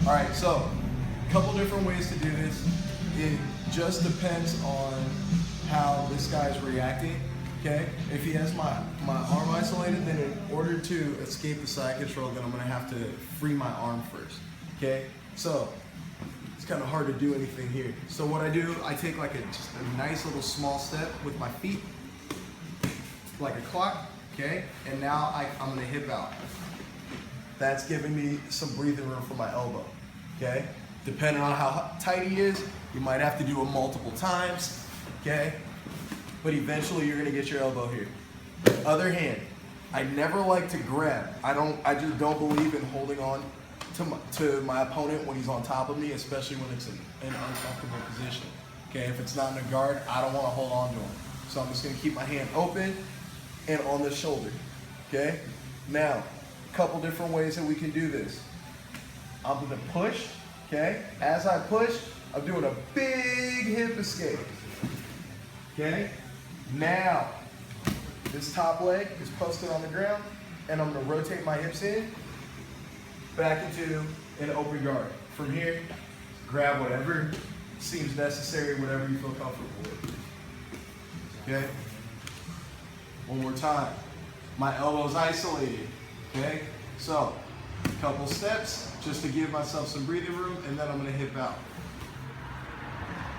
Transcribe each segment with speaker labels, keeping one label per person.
Speaker 1: All right, so a couple different ways to do this. It just depends on how this guy's reacting. Okay, if he has my arm isolated, then in order to escape the side control, then I'm gonna have to free my arm first. Okay, so it's kind of hard to do anything here. So what I do, I take like just a nice little small step with my feet, like a clock. Okay, and now I'm gonna hip out. That's giving me some breathing room for my elbow. Okay, depending on how tight he is, you might have to do it multiple times. Okay. But eventually you're gonna get your elbow here. Other hand, I never like to grab. I just don't believe in holding on to my opponent when he's on top of me, especially when it's in an uncomfortable position. Okay, if it's not in a guard, I don't wanna hold on to him. So I'm just gonna keep my hand open and on the shoulder, okay? Now, a couple different ways that we can do this. I'm gonna push, okay? As I push, I'm doing a big hip escape, okay? Now, this top leg is posted on the ground, and I'm gonna rotate my hips in, back into an open guard. From here, grab whatever seems necessary, whatever you feel comfortable with. Okay? One more time. My elbow's isolated. Okay? So, a couple steps just to give myself some breathing room, and then I'm gonna hip out.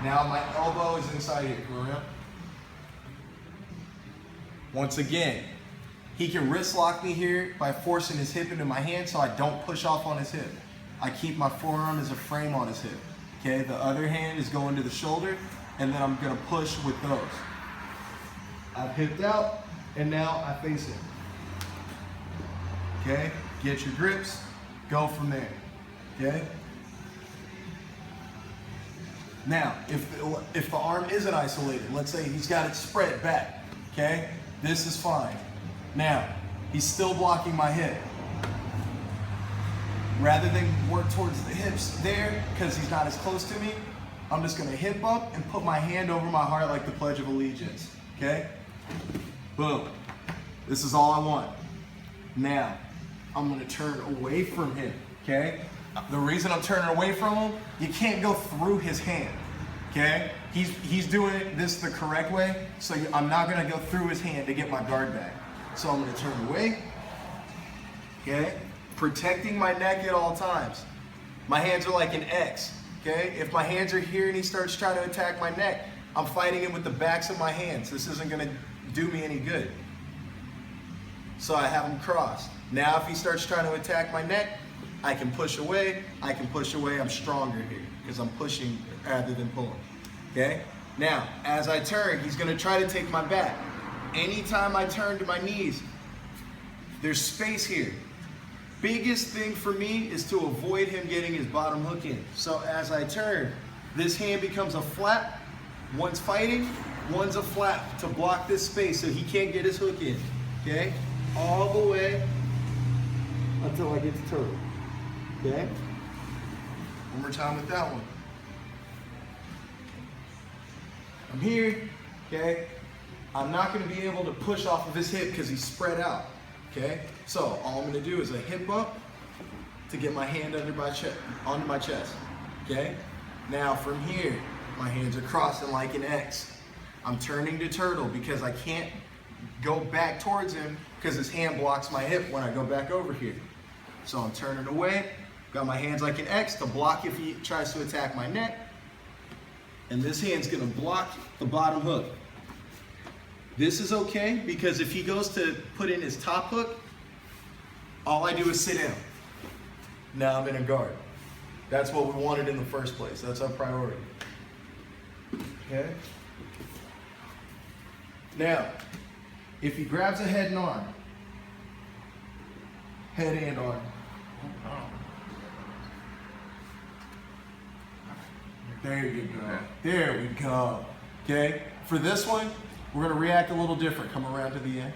Speaker 1: Now my elbow is inside here. Go around. Once again, he can wrist lock me here by forcing his hip into my hand so I don't push off on his hip. I keep my forearm as a frame on his hip. Okay, the other hand is going to the shoulder, and then I'm gonna push with those. I've hipped out, and now I face him. Okay, get your grips, go from there. Okay? Now, if the arm isn't isolated, let's say he's got it spread back, okay? This is fine. Now, he's still blocking my hip. Rather than work towards the hips there, because he's not as close to me, I'm just gonna hip up and put my hand over my heart like the Pledge of Allegiance, okay? Boom. This is all I want. Now, I'm gonna turn away from him, okay? The reason I'm turning away from him, you can't go through his hand, okay? He's doing this the correct way, so I'm not gonna go through his hand to get my guard back. So I'm gonna turn away, okay? Protecting my neck at all times. My hands are like an X, okay? If my hands are here and he starts trying to attack my neck, I'm fighting him with the backs of my hands. This isn't gonna do me any good. So I have him crossed. Now if he starts trying to attack my neck, I can push away, I'm stronger here because I'm pushing rather than pulling, okay? Now, as I turn, he's gonna try to take my back. Anytime I turn to my knees, there's space here. Biggest thing for me is to avoid him getting his bottom hook in. So as I turn, this hand becomes a flap. One's fighting, one's a flap to block this space so he can't get his hook in, okay? All the way until I get to turtle. Okay? One more time with that one. I'm here, okay? I'm not gonna be able to push off of his hip because he's spread out, okay? So all I'm gonna do is a hip up to get my hand onto my chest, okay? Now from here, my hands are crossing like an X. I'm turning to turtle because I can't go back towards him because his hand blocks my hip when I go back over here. So I'm turning away, got my hands like an X to block if he tries to attack my neck. And this hand's gonna block the bottom hook. This is okay because if he goes to put in his top hook, all I do is sit down. Now I'm in a guard. That's what we wanted in the first place. That's our priority. Okay? Now, if he grabs a head and arm, head and arm. There you go. There we go. Okay? For this one, we're going to react a little different. Come around to the end.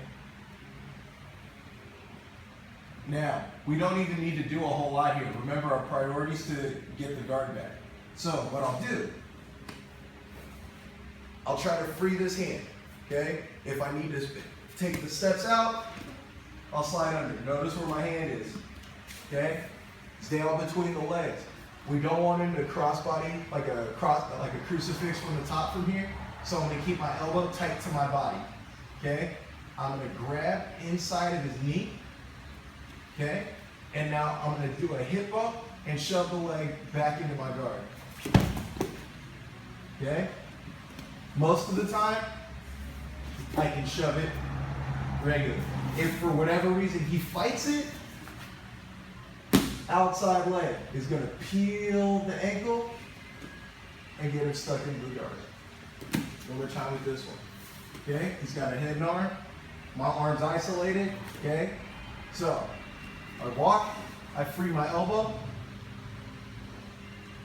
Speaker 1: Now, we don't even need to do a whole lot here. Remember, our priority is to get the guard back. So, what I'll do, I'll try to free this hand. Okay? If I need to take the steps out, I'll slide under. Notice where my hand is. Okay? Stay all between the legs. We don't want him to crossbody like a crucifix from the top from here. So I'm gonna keep my elbow tight to my body. Okay? I'm gonna grab inside of his knee. Okay? And now I'm gonna do a hip bump and shove the leg back into my guard. Okay? Most of the time, I can shove it regular. If for whatever reason he fights it, outside leg is gonna peel the ankle and get him stuck into the guard. One more time with this one. Okay? He's got a head and arm. My arm's isolated. Okay? So, I walk, I free my elbow,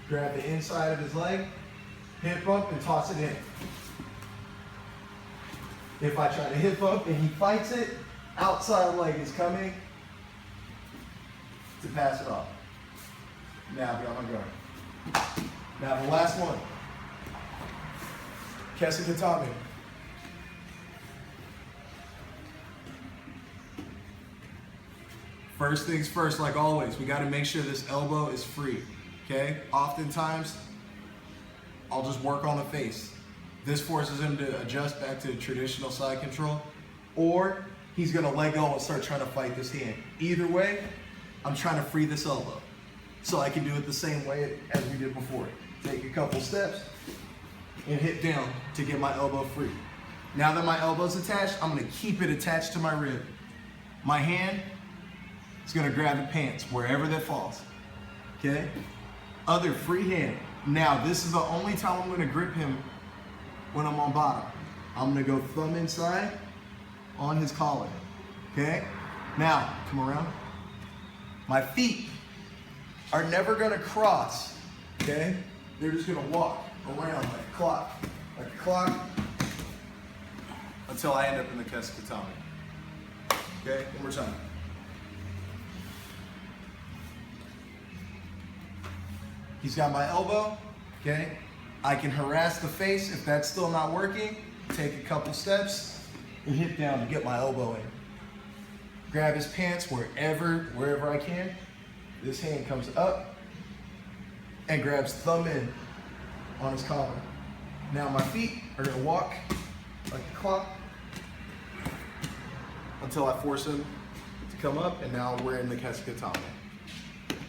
Speaker 1: grab the inside of his leg, hip bump, and toss it in. If I try to hip bump and he fights it, outside leg is coming to pass it off. Now be on my guard. Now the last one. Kesikatami. First things first, like always, we got to make sure this elbow is free, okay? Oftentimes, I'll just work on the face. This forces him to adjust back to traditional side control, or he's gonna let go and start trying to fight this hand. Either way, I'm trying to free this elbow. So I can do it the same way as we did before. Take a couple steps and hit down to get my elbow free. Now that my elbow's attached, I'm gonna keep it attached to my rib. My hand is gonna grab the pants wherever that falls, okay? Other free hand. Now, this is the only time I'm gonna grip him when I'm on bottom. I'm gonna go thumb inside on his collar, okay? Now, come around. My feet are never gonna cross, okay? They're just gonna walk around like a clock, until I end up in the Kesikatami. Okay, one more time. He's got my elbow, okay? I can harass the face. If that's still not working, take a couple steps and hit down to get my elbow in. Grab his pants wherever I can. This hand comes up and grabs thumb in on his collar. Now my feet are gonna walk like a clock until I force him to come up, and now we're in the Kesikatami.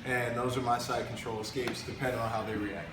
Speaker 1: And those are my side control escapes depending on how they react.